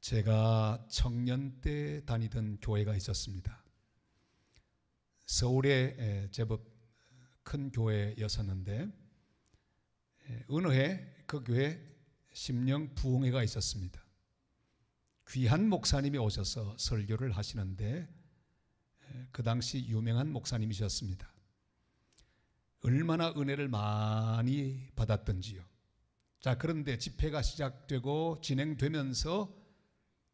제가 청년 때 다니던 교회가 있었습니다. 서울에 제법 큰 교회였었는데 어느 해 그 교회에 심령 부흥회가 있었습니다. 귀한 목사님이 오셔서 설교를 하시는데 그 당시 유명한 목사님이셨습니다. 얼마나 은혜를 많이 받았던지요. 자, 그런데 집회가 시작되고 진행되면서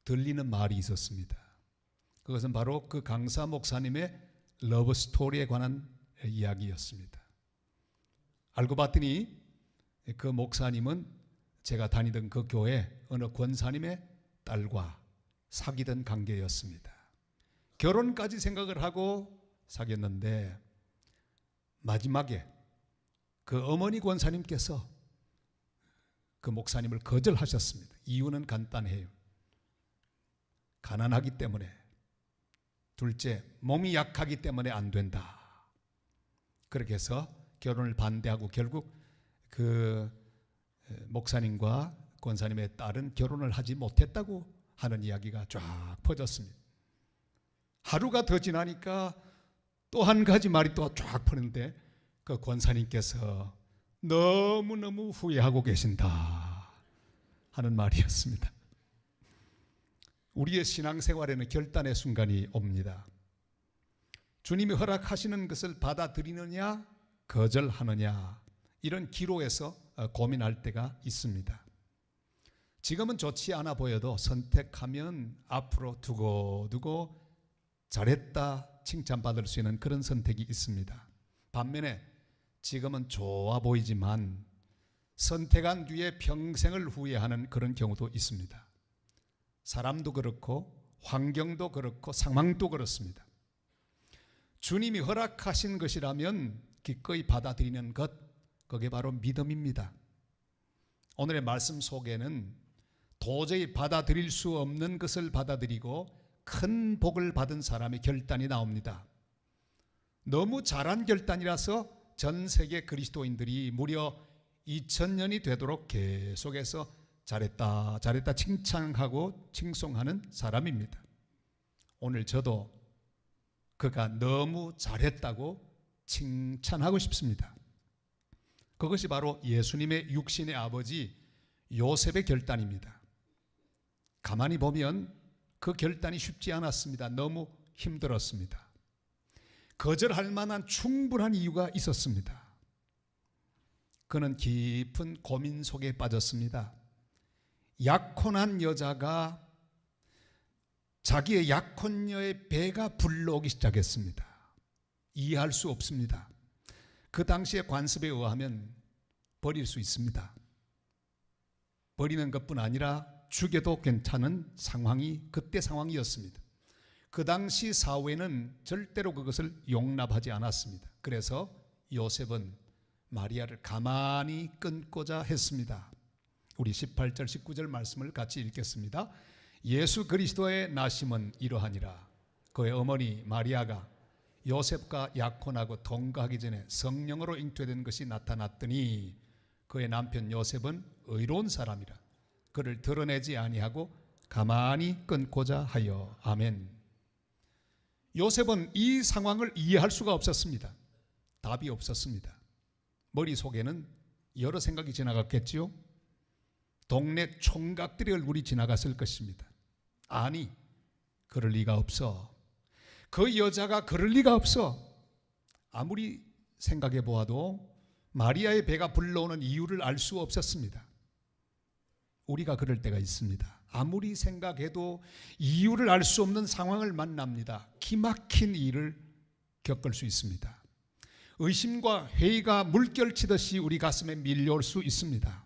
들리는 말이 있었습니다. 그것은 바로 그 강사 목사님의 러브 스토리에 관한 이야기였습니다. 알고 봤더니 그 목사님은 제가 다니던 그 교회 어느 권사님의 딸과 사귀던 관계였습니다. 결혼까지 생각을 하고 사귀었는데 마지막에 그 어머니 권사님께서 그 목사님을 거절하셨습니다. 이유는 간단해요. 가난하기 때문에, 둘째 몸이 약하기 때문에 안 된다. 그렇게 해서 결혼을 반대하고 결국 그 목사님과 권사님의 딸은 결혼을 하지 못했다고 하는 이야기가 쫙 퍼졌습니다. 하루가 더 지나니까 또 한 가지 말이 또 쫙 퍼는데 그 권사님께서 너무너무 후회하고 계신다 하는 말이었습니다. 우리의 신앙생활에는 결단의 순간이 옵니다. 주님이 허락하시는 것을 받아들이느냐 거절하느냐, 이런 기로에서 고민할 때가 있습니다. 지금은 좋지 않아 보여도 선택하면 앞으로 두고두고 잘했다 칭찬받을 수 있는 그런 선택이 있습니다. 반면에 지금은 좋아 보이지만 선택한 뒤에 평생을 후회하는 그런 경우도 있습니다. 사람도 그렇고 환경도 그렇고 상황도 그렇습니다. 주님이 허락하신 것이라면 기꺼이 받아들이는 것, 그게 바로 믿음입니다. 오늘의 말씀 속에는 도저히 받아들일 수 없는 것을 받아들이고 큰 복을 받은 사람의 결단이 나옵니다. 너무 잘한 결단이라서 전 세계 그리스도인들이 무려 2000년이 되도록 계속해서 잘했다 잘했다 칭찬하고 칭송하는 사람입니다. 오늘 저도 그가 너무 잘했다고 칭찬하고 싶습니다. 그것이 바로 예수님의 육신의 아버지 요셉의 결단입니다. 가만히 보면 그 결단이 쉽지 않았습니다. 너무 힘들었습니다. 거절할 만한 충분한 이유가 있었습니다. 그는 깊은 고민 속에 빠졌습니다. 약혼한 여자가 자기의 약혼녀의 배가 불러오기 시작했습니다. 이해할 수 없습니다. 그 당시의 관습에 의하면 버릴 수 있습니다. 버리는 것뿐 아니라 죽여도 괜찮은 상황이 그때 상황이었습니다. 그 당시 사회는 절대로 그것을 용납하지 않았습니다. 그래서 요셉은 마리아를 가만히 끊고자 했습니다. 우리 18절 19절 말씀을 같이 읽겠습니다. 예수 그리스도의 나심은 이러하니라. 그의 어머니 마리아가 요셉과 약혼하고 동거하기 전에 성령으로 잉태된 것이 나타났더니 그의 남편 요셉은 의로운 사람이라 그를 드러내지 아니하고 가만히 끊고자 하여. 아멘. 요셉은 이 상황을 이해할 수가 없었습니다. 답이 없었습니다. 머릿속에는 여러 생각이 지나갔겠지요. 동네 총각들의 얼굴이 지나갔을 것입니다. 아니, 그럴 리가 없어. 그 여자가 그럴 리가 없어. 아무리 생각해 보아도 마리아의 배가 불러오는 이유를 알 수 없었습니다. 우리가 그럴 때가 있습니다. 아무리 생각해도 이유를 알 수 없는 상황을 만납니다. 기막힌 일을 겪을 수 있습니다. 의심과 회의가 물결치듯이 우리 가슴에 밀려올 수 있습니다.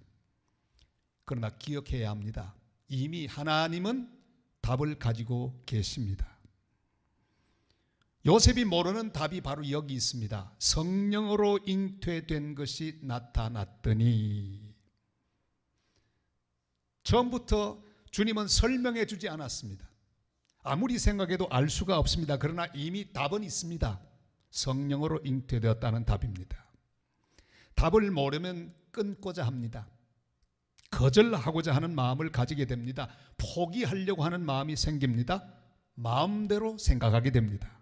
그러나 기억해야 합니다. 이미 하나님은 답을 가지고 계십니다. 요셉이 모르는 답이 바로 여기 있습니다. 성령으로 잉태된 것이 나타났더니. 처음부터 주님은 설명해 주지 않았습니다. 아무리 생각해도 알 수가 없습니다. 그러나 이미 답은 있습니다. 성령으로 잉태되었다는 답입니다. 답을 모르면 끊고자 합니다. 거절하고자 하는 마음을 가지게 됩니다. 포기하려고 하는 마음이 생깁니다. 마음대로 생각하게 됩니다.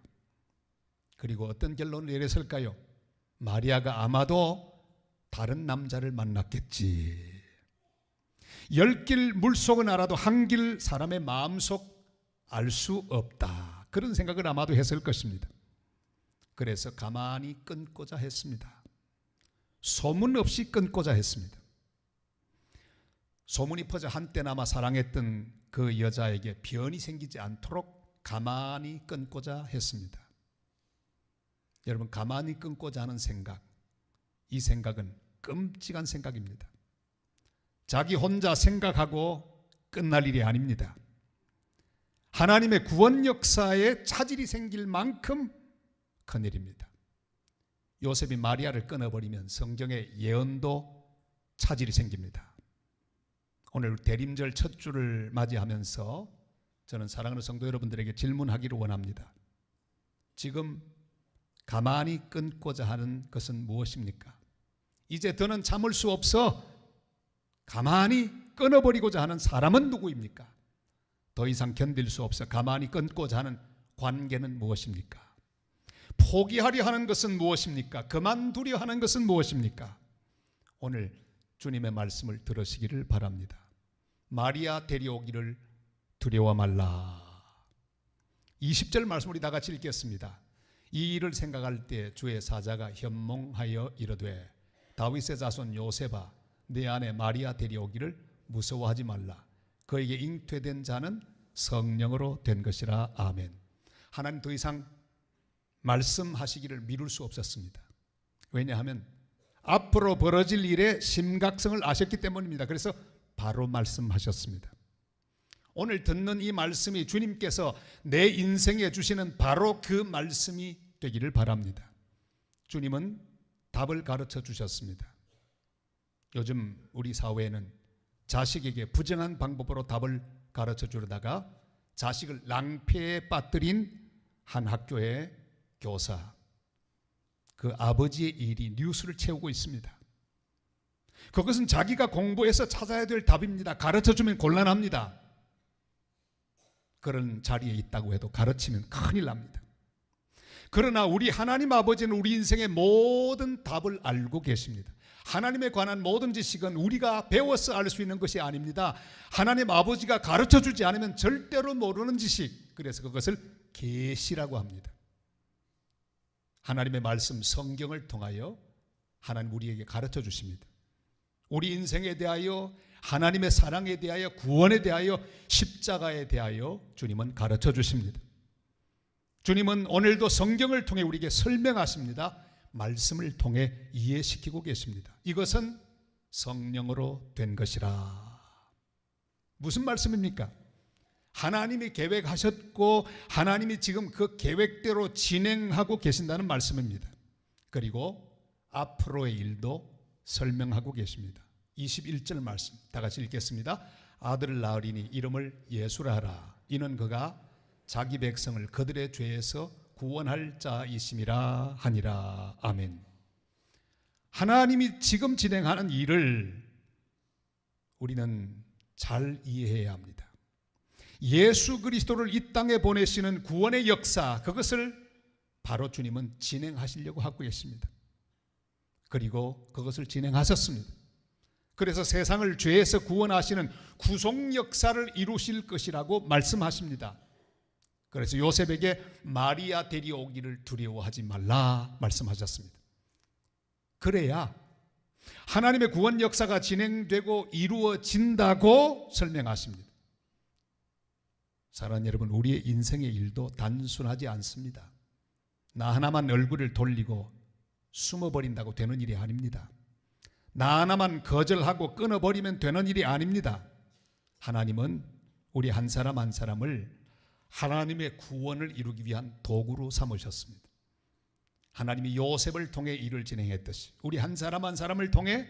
그리고 어떤 결론을 내렸을까요? 마리아가 아마도 다른 남자를 만났겠지. 10길 물속은 알아도 한 길 사람의 마음속 알 수 없다. 그런 생각을 아마도 했을 것입니다. 그래서 가만히 끊고자 했습니다. 소문 없이 끊고자 했습니다. 소문이 퍼져 한때나마 사랑했던 그 여자에게 변이 생기지 않도록 가만히 끊고자 했습니다. 여러분, 가만히 끊고자 하는 생각, 이 생각은 끔찍한 생각입니다. 자기 혼자 생각하고 끝날 일이 아닙니다. 하나님의 구원 역사에 차질이 생길 만큼 큰일입니다. 요셉이 마리아를 끊어버리면 성경의 예언도 차질이 생깁니다. 오늘 대림절 첫 주를 맞이하면서 저는 사랑하는 성도 여러분들에게 질문하기를 원합니다. 지금 가만히 끊고자 하는 것은 무엇입니까? 이제 더는 참을 수 없어 가만히 끊어버리고자 하는 사람은 누구입니까? 더 이상 견딜 수 없어 가만히 끊고자 하는 관계는 무엇입니까? 포기하려 하는 것은 무엇입니까? 그만두려 하는 것은 무엇입니까? 오늘 주님의 말씀을 들으시기를 바랍니다. 마리아 데려오기를 두려워 말라. 20절 말씀 우리 다 같이 읽겠습니다. 이 일을 생각할 때 주의 사자가 현몽하여 이르되 다윗의 자손 요셉아 내 아내 마리아 데려오기를 무서워하지 말라. 그에게 잉태된 자는 성령으로 된 것이라. 아멘. 하나님 더 이상 말씀하시기를 미룰 수 없었습니다. 왜냐하면 앞으로 벌어질 일의 심각성을 아셨기 때문입니다. 그래서 바로 말씀하셨습니다. 오늘 듣는 이 말씀이 주님께서 내 인생에 주시는 바로 그 말씀이 되기를 바랍니다. 주님은 답을 가르쳐 주셨습니다. 요즘 우리 사회에는 자식에게 부정한 방법으로 답을 가르쳐 주려다가 자식을 낭패에 빠뜨린 한 학교의 교사, 그 아버지의 일이 뉴스를 채우고 있습니다. 그것은 자기가 공부해서 찾아야 될 답입니다. 가르쳐주면 곤란합니다. 그런 자리에 있다고 해도 가르치면 큰일 납니다. 그러나 우리 하나님 아버지는 우리 인생의 모든 답을 알고 계십니다. 하나님에 관한 모든 지식은 우리가 배워서 알 수 있는 것이 아닙니다. 하나님 아버지가 가르쳐주지 않으면 절대로 모르는 지식, 그래서 그것을 계시라고 합니다. 하나님의 말씀 성경을 통하여 하나님 우리에게 가르쳐 주십니다. 우리 인생에 대하여, 하나님의 사랑에 대하여, 구원에 대하여, 십자가에 대하여 주님은 가르쳐 주십니다. 주님은 오늘도 성경을 통해 우리에게 설명하십니다. 말씀을 통해 이해시키고 계십니다. 이것은 성령으로 된 것이라. 무슨 말씀입니까? 하나님이 계획하셨고 하나님이 지금 그 계획대로 진행하고 계신다는 말씀입니다. 그리고 앞으로의 일도 설명하고 계십니다. 21절 말씀 다 같이 읽겠습니다. 아들을 낳으리니 이름을 예수라 하라. 이는 그가 자기 백성을 그들의 죄에서 구원할 자이심이라 하니라. 아멘. 하나님이 지금 진행하는 일을 우리는 잘 이해해야 합니다. 예수 그리스도를 이 땅에 보내시는 구원의 역사, 그것을 바로 주님은 진행하시려고 하고 계십니다. 그리고 그것을 진행하셨습니다. 그래서 세상을 죄에서 구원하시는 구속 역사를 이루실 것이라고 말씀하십니다. 그래서 요셉에게 마리아 데려오기를 두려워하지 말라 말씀하셨습니다. 그래야 하나님의 구원 역사가 진행되고 이루어진다고 설명하십니다. 사랑하는 여러분, 우리의 인생의 일도 단순하지 않습니다. 나 하나만 얼굴을 돌리고 숨어버린다고 되는 일이 아닙니다. 나 하나만 거절하고 끊어버리면 되는 일이 아닙니다. 하나님은 우리 한 사람 한 사람을 하나님의 구원을 이루기 위한 도구로 삼으셨습니다. 하나님이 요셉을 통해 일을 진행했듯이 우리 한 사람 한 사람을 통해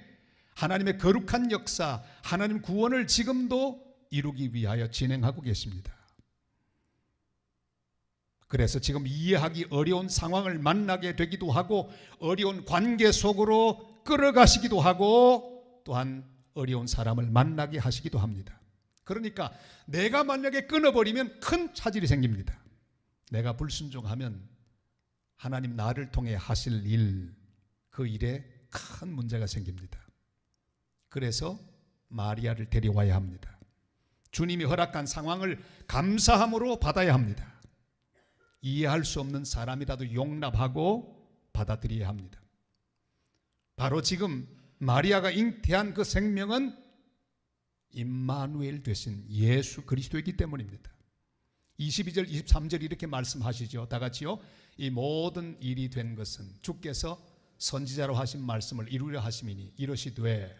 하나님의 거룩한 역사, 하나님 구원을 지금도 이루기 위하여 진행하고 계십니다. 그래서 지금 이해하기 어려운 상황을 만나게 되기도 하고 어려운 관계 속으로 끌어가시기도 하고 또한 어려운 사람을 만나게 하시기도 합니다. 그러니까 내가 만약에 끊어버리면 큰 차질이 생깁니다. 내가 불순종하면 하나님 나를 통해 하실 일, 그 일에 큰 문제가 생깁니다. 그래서 마리아를 데려와야 합니다. 주님이 허락한 상황을 감사함으로 받아야 합니다. 이해할 수 없는 사람이라도 용납하고 받아들여야 합니다. 바로 지금 마리아가 잉태한 그 생명은 임마누엘 되신 예수 그리스도이기 때문입니다. 22절 23절 이렇게 말씀하시죠. 다 같이요. 이 모든 일이 된 것은 주께서 선지자로 하신 말씀을 이루려 하심이니 이르시되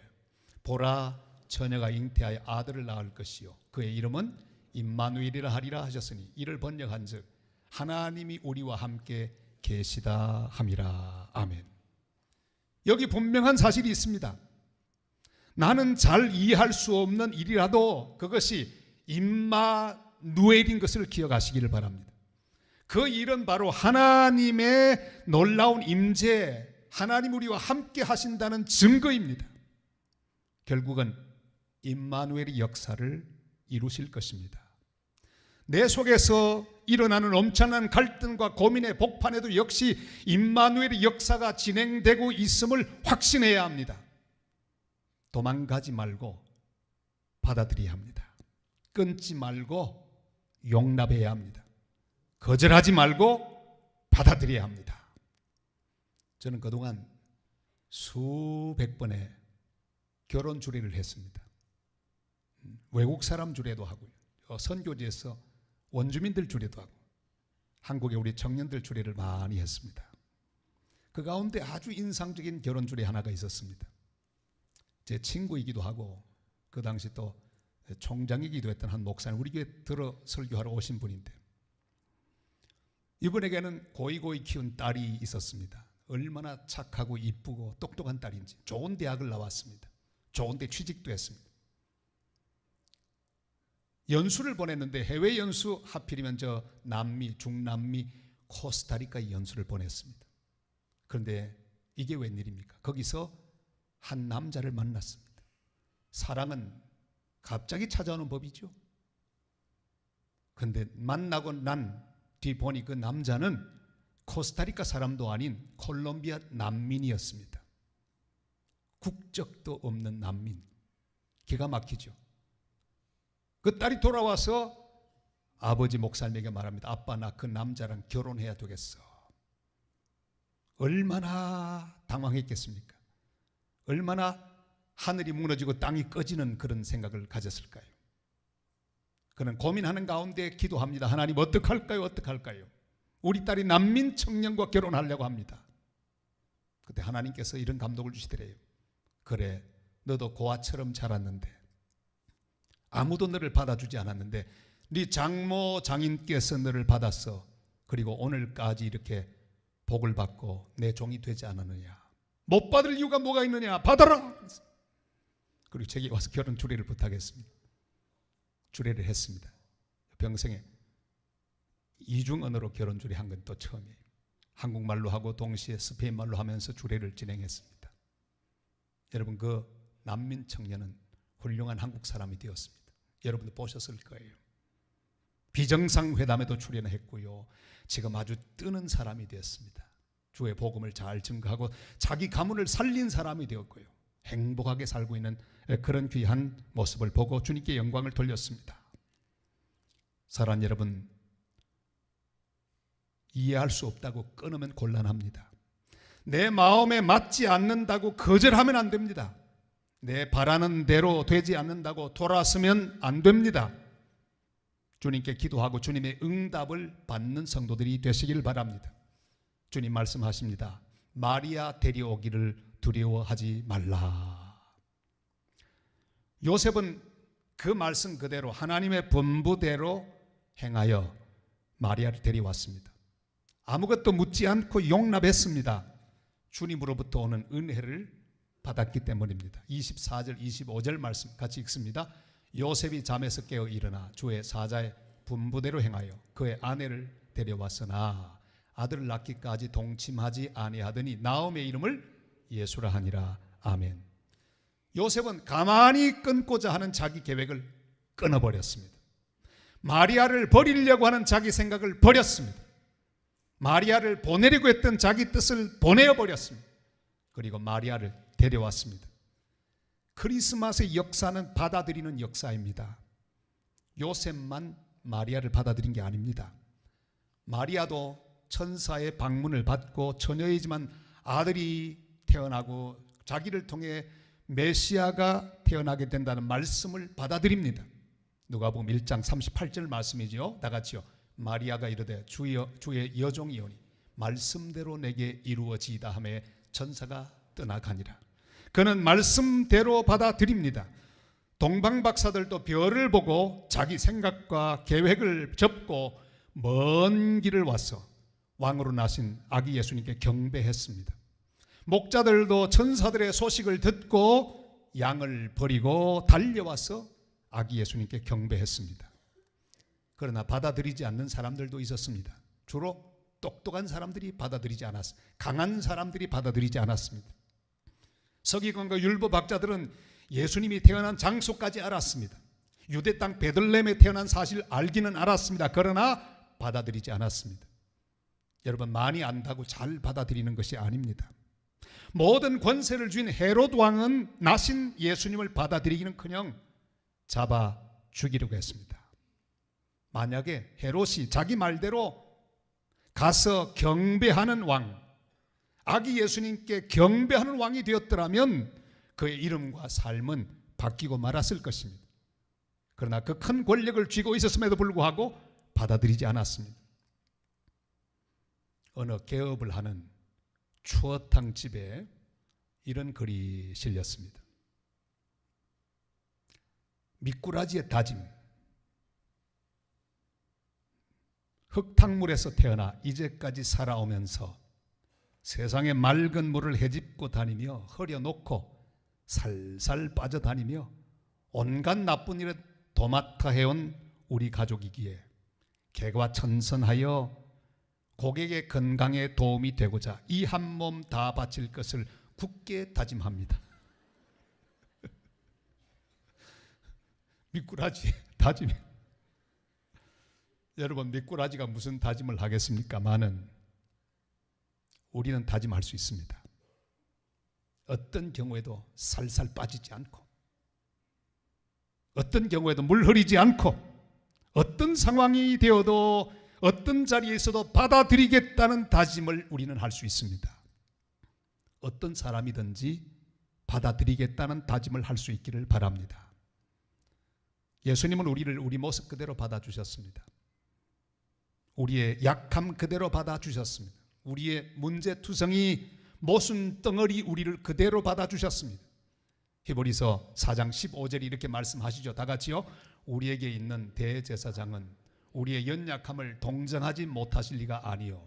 보라 처녀가 잉태하여 아들을 낳을 것이요 그의 이름은 임마누엘이라 하리라 하셨으니 이를 번역한즉 하나님이 우리와 함께 계시다 함이라. 아멘. 여기 분명한 사실이 있습니다. 나는 잘 이해할 수 없는 일이라도 그것이 임마누엘인 것을 기억하시기를 바랍니다. 그 일은 바로 하나님의 놀라운 임재, 하나님 우리와 함께 하신다는 증거입니다. 결국은 임마누엘의 역사를 이루실 것입니다. 내 속에서 일어나는 엄청난 갈등과 고민의 복판에도 역시 임마누엘의 역사가 진행되고 있음을 확신해야 합니다. 도망가지 말고 받아들여야 합니다. 끊지 말고 용납해야 합니다. 거절하지 말고 받아들여야 합니다. 저는 그동안 수백 번의 결혼 주례를 했습니다. 외국 사람 주례도 하고요. 선교지에서 원주민들 주례도 하고 한국의 우리 청년들 주례를 많이 했습니다. 그 가운데 아주 인상적인 결혼 주례 하나가 있었습니다. 제 친구이기도 하고 그 당시 또 총장이기도 했던 한 목사님, 우리 교회 들어 설교하러 오신 분인데 이분에게는 고이고이 키운 딸이 있었습니다. 얼마나 착하고 이쁘고 똑똑한 딸인지. 좋은 대학을 나왔습니다. 좋은 데 취직도 했습니다. 연수를 보냈는데 해외 연수, 하필이면 저 남미, 중남미, 코스타리카 연수를 보냈습니다. 그런데 이게 웬일입니까? 거기서 한 남자를 만났습니다. 사랑은 갑자기 찾아오는 법이죠. 그런데 만나고 난 뒤 보니 그 남자는 코스타리카 사람도 아닌 콜롬비아 난민이었습니다. 국적도 없는 난민. 기가 막히죠. 그 딸이 돌아와서 아버지 목사님에게 말합니다. 아빠, 나 그 남자랑 결혼해야 되겠어. 얼마나 당황했겠습니까? 얼마나 하늘이 무너지고 땅이 꺼지는 그런 생각을 가졌을까요? 그는 고민하는 가운데 기도합니다. 하나님, 어떡할까요? 어떡할까요? 우리 딸이 난민 청년과 결혼하려고 합니다. 그때 하나님께서 이런 감동을 주시더래요. 그래, 너도 고아처럼 자랐는데 아무도 너를 받아주지 않았는데 네 장모 장인께서 너를 받았어. 그리고 오늘까지 이렇게 복을 받고 내 종이 되지 않았느냐. 못 받을 이유가 뭐가 있느냐. 받아라. 그리고 제게 와서 결혼 주례를 부탁했습니다. 주례를 했습니다. 평생에 이중 언어로 결혼 주례 한 건 또 처음이에요. 한국말로 하고 동시에 스페인말로 하면서 주례를 진행했습니다. 여러분, 그 난민 청년은 훌륭한 한국 사람이 되었습니다. 여러분도 보셨을 거예요. 비정상 회담에도 출연했고요. 지금 아주 뜨는 사람이 되었습니다. 주의 복음을 잘 증거하고 자기 가문을 살린 사람이 되었고요. 행복하게 살고 있는 그런 귀한 모습을 보고 주님께 영광을 돌렸습니다. 사랑하는 여러분, 이해할 수 없다고 끊으면 곤란합니다. 내 마음에 맞지 않는다고 거절하면 안 됩니다. 내 바라는 대로 되지 않는다고 돌아서면 안 됩니다. 주님께 기도하고 주님의 응답을 받는 성도들이 되시길 바랍니다. 주님 말씀하십니다. 마리아 데려오기를 두려워하지 말라. 요셉은 그 말씀 그대로 하나님의 분부대로 행하여 마리아를 데려왔습니다. 아무것도 묻지 않고 용납했습니다. 주님으로부터 오는 은혜를 받았기 때문입니다. 24절 25절 말씀 같이 읽습니다. 요셉이 잠에서 깨어 일어나 주의 사자의 분부대로 행하여 그의 아내를 데려왔으나 아들을 낳기까지 동침하지 아니하더니 나음의 이름을 예수라 하니라. 아멘. 요셉은 가만히 끊고자 하는 자기 계획을 끊어버렸습니다. 마리아를 버리려고 하는 자기 생각을 버렸습니다. 마리아를 보내려고 했던 자기 뜻을 보내어버렸습니다. 그리고 마리아를 데려왔습니다. 크리스마스의 역사는 받아들이는 역사입니다. 요셉만 마리아를 받아들인 게 아닙니다. 마리아도 천사의 방문을 받고 처녀이지만 아들이 태어나고 자기를 통해 메시아가 태어나게 된다는 말씀을 받아들입니다. 누가복음 1장 38절 말씀이죠. 다 같이요. 마리아가 이르되 주의 여종이오니 말씀대로 내게 이루어지이다 하매 천사가 떠나가니라. 그는 말씀대로 받아들입니다. 동방 박사들도 별을 보고 자기 생각과 계획을 접고 먼 길을 와서 왕으로 나신 아기 예수님께 경배했습니다. 목자들도 천사들의 소식을 듣고 양을 버리고 달려와서 아기 예수님께 경배했습니다. 그러나 받아들이지 않는 사람들도 있었습니다. 주로 똑똑한 사람들이 받아들이지 않았습니다. 강한 사람들이 받아들이지 않았습니다. 서기관과 율법학자들은 예수님이 태어난 장소까지 알았습니다. 유대 땅 베들레헴에 태어난 사실 알기는 알았습니다. 그러나 받아들이지 않았습니다. 여러분, 많이 안다고 잘 받아들이는 것이 아닙니다. 모든 권세를 쥔 헤롯 왕은 나신 예수님을 받아들이기는커녕 잡아 죽이려고 했습니다. 만약에 헤롯이 자기 말대로 가서 경배하는 왕, 아기 예수님께 경배하는 왕이 되었더라면 그의 이름과 삶은 바뀌고 말았을 것입니다. 그러나 그 큰 권력을 쥐고 있었음에도 불구하고 받아들이지 않았습니다. 어느 개업을 하는 추어탕 집에 이런 글이 실렸습니다. 미꾸라지의 다짐. 흙탕물에서 태어나 이제까지 살아오면서 세상의 맑은 물을 헤집고 다니며 흐려놓고 살살 빠져다니며 온갖 나쁜 일에 도맡아 해온 우리 가족이기에 개과천선하여 고객의 건강에 도움이 되고자 이 한 몸 다 바칠 것을 굳게 다짐합니다. 미꾸라지 다짐. 여러분, 미꾸라지가 무슨 다짐을 하겠습니까마는 우리는 다짐할 수 있습니다. 어떤 경우에도 살살 빠지지 않고, 어떤 경우에도 물 흐리지 않고, 어떤 상황이 되어도 어떤 자리에 있어도 받아들이겠다는 다짐을 우리는 할 수 있습니다. 어떤 사람이든지 받아들이겠다는 다짐을 할 수 있기를 바랍니다. 예수님은 우리를 우리 모습 그대로 받아주셨습니다. 우리의 약함 그대로 받아주셨습니다. 우리의 문제투성이 모순 덩어리 우리를 그대로 받아주셨습니다. 히브리서 4장 15절이 이렇게 말씀하시죠. 다 같이요. 우리에게 있는 대제사장은 우리의 연약함을 동정하지 못하실 리가 아니요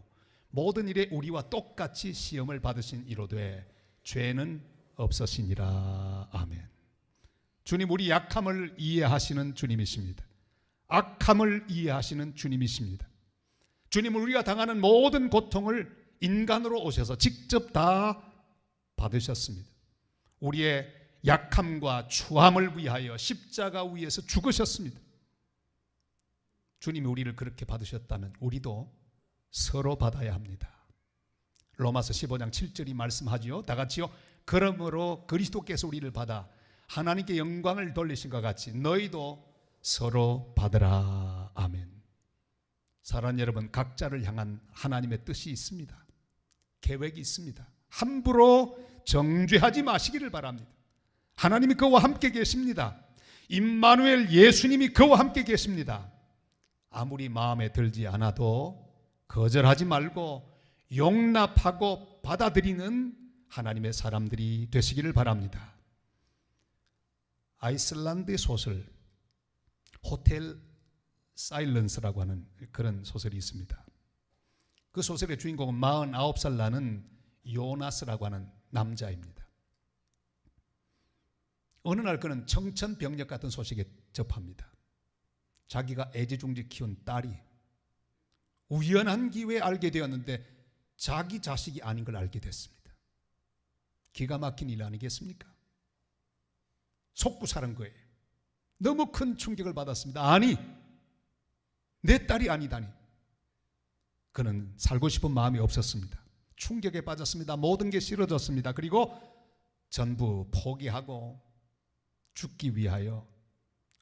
모든 일에 우리와 똑같이 시험을 받으신 이로되 죄는 없으시니라. 아멘. 주님, 우리 약함을 이해하시는 주님이십니다. 악함을 이해하시는 주님이십니다. 주님은 우리가 당하는 모든 고통을 인간으로 오셔서 직접 다 받으셨습니다. 우리의 약함과 추함을 위하여 십자가 위에서 죽으셨습니다. 주님이 우리를 그렇게 받으셨다면 우리도 서로 받아야 합니다. 로마서 15장 7절이 말씀하지요. 다 같이요. 그러므로 그리스도께서 우리를 받아 하나님께 영광을 돌리신 것 같이 너희도 서로 받으라. 아멘. 사랑하는 여러분, 각자를 향한 하나님의 뜻이 있습니다. 계획이 있습니다. 함부로 정죄하지 마시기를 바랍니다. 하나님이 그와 함께 계십니다. 임마누엘 예수님이 그와 함께 계십니다. 아무리 마음에 들지 않아도 거절하지 말고 용납하고 받아들이는 하나님의 사람들이 되시기를 바랍니다. 아이슬란드의 소설 호텔 사일런스라고 하는 그런 소설이 있습니다. 그 소설의 주인공은 49살 나는 요나스라고 하는 남자입니다. 어느 날 그는 청천벽력 같은 소식에 접합니다. 자기가 애지중지 키운 딸이 우연한 기회에 알게 되었는데 자기 자식이 아닌 걸 알게 됐습니다. 기가 막힌 일 아니겠습니까? 속고 사는 거예요. 너무 큰 충격을 받았습니다. 아니, 내 딸이 아니다니. 그는 살고 싶은 마음이 없었습니다. 충격에 빠졌습니다. 모든 게 싫어졌습니다. 그리고 전부 포기하고 죽기 위하여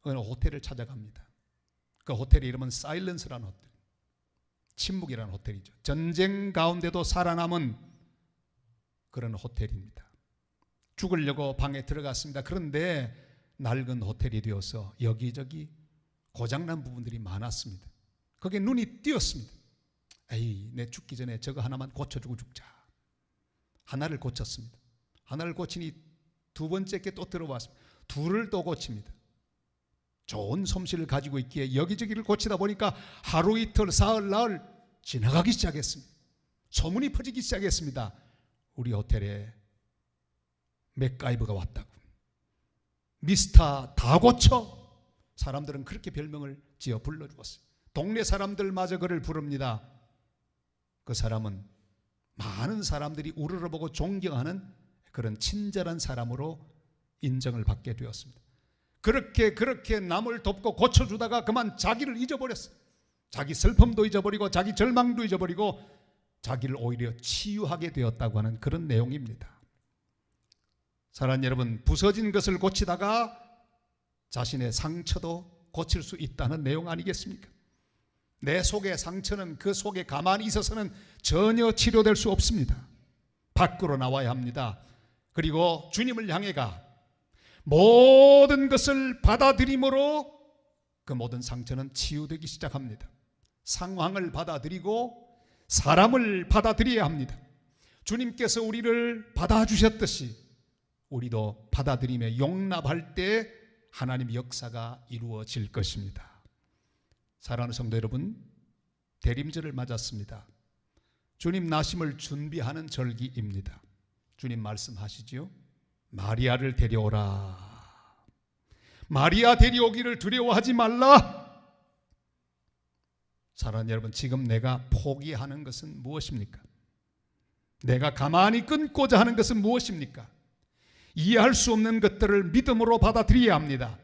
어느 호텔을 찾아갑니다. 그 호텔의 이름은 사일런스라는 호텔, 침묵이라는 호텔이죠. 전쟁 가운데도 살아남은 그런 호텔입니다. 죽으려고 방에 들어갔습니다. 그런데 낡은 호텔이 되어서 여기저기 고장난 부분들이 많았습니다. 거기에 눈이 띄었습니다. 에이, 내 죽기 전에 저거 하나만 고쳐주고 죽자. 하나를 고쳤습니다. 하나를 고치니 두 번째께 또 들어왔습니다. 둘을 또 고칩니다. 좋은 솜씨를 가지고 있기에 여기저기를 고치다 보니까 하루 이틀 사흘 나흘 지나가기 시작했습니다. 소문이 퍼지기 시작했습니다. 우리 호텔에 맥가이버가 왔다고, 미스터 다 고쳐. 사람들은 그렇게 별명을 지어 불러주었어요. 동네 사람들마저 그를 부릅니다. 그 사람은 많은 사람들이 우러러보고 존경하는 그런 친절한 사람으로 인정을 받게 되었습니다. 그렇게 남을 돕고 고쳐주다가 그만 자기를 잊어버렸어요. 자기 슬픔도 잊어버리고 자기 절망도 잊어버리고 자기를 오히려 치유하게 되었다고 하는 그런 내용입니다. 사랑하는 여러분, 부서진 것을 고치다가 자신의 상처도 고칠 수 있다는 내용 아니겠습니까? 내 속의 상처는 그 속에 가만히 있어서는 전혀 치료될 수 없습니다. 밖으로 나와야 합니다. 그리고 주님을 향해 가 모든 것을 받아들임으로 그 모든 상처는 치유되기 시작합니다. 상황을 받아들이고 사람을 받아들여야 합니다. 주님께서 우리를 받아주셨듯이 우리도 받아들이며 용납할 때 하나님의 역사가 이루어질 것입니다. 사랑하는 성도 여러분, 대림절을 맞았습니다. 주님 나심을 준비하는 절기입니다. 주님 말씀하시지요. 마리아를 데려오라. 마리아 데려오기를 두려워하지 말라. 사랑하는 여러분, 지금 내가 포기하는 것은 무엇입니까? 내가 가만히 끊고자 하는 것은 무엇입니까? 이해할 수 없는 것들을 믿음으로 받아들여야 합니다.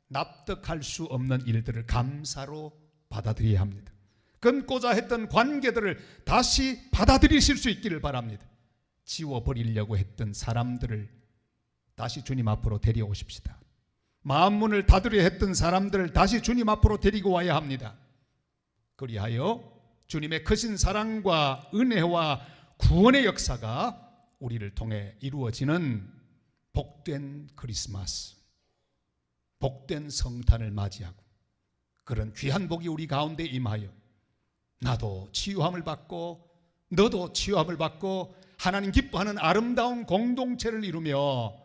납득할 수 없는 일들을 감사로 받아들여야 합니다. 끊고자 했던 관계들을 다시 받아들이실 수 있기를 바랍니다. 지워버리려고 했던 사람들을 다시 주님 앞으로 데려오십시다. 마음 문을 닫으려 했던 사람들을 다시 주님 앞으로 데리고 와야 합니다. 그리하여 주님의 크신 사랑과 은혜와 구원의 역사가 우리를 통해 이루어지는 복된 크리스마스, 복된 성탄을 맞이하고 그런 귀한 복이 우리 가운데 임하여 나도 치유함을 받고 너도 치유함을 받고 하나님 기뻐하는 아름다운 공동체를 이루며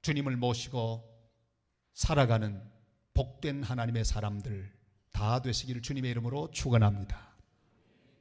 주님을 모시고 살아가는 복된 하나님의 사람들 다 되시기를 주님의 이름으로 축원합니다.